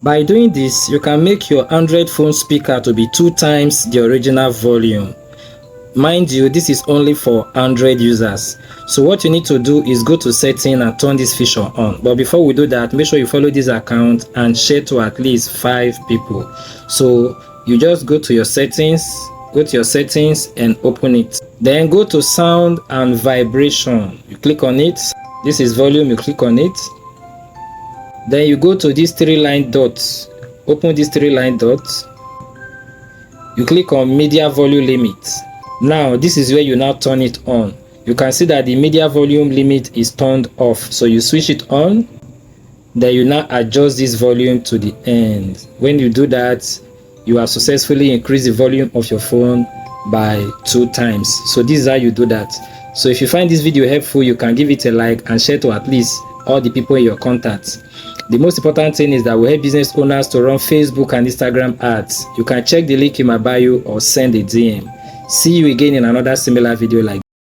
By doing this, you can make your Android phone speaker to be 2 times the original volume. Mind you, this is only for Android users. So what you need to do is go to setting and turn this feature on. But before we do that, make sure you follow this account and share to at least 5 people. So you just go to your settings and open it. Then go to sound and vibration. You click on it. This is volume, you click on it. Then you go to these 3 line dots. Open these 3 line dots. You click on media volume limit. Now this is where you now turn it on. You can see that the media volume limit is turned off. So you switch it on. Then you now adjust this volume to the end. When you do that, you have successfully increased the volume of your phone by 2 times. So this is how you do that. So if you find this video helpful, you can give it a like and share to at least all the people in your contacts. The most important thing is that we help business owners to run Facebook and Instagram ads. You can check the link in my bio or send a DM. See you again in another similar video like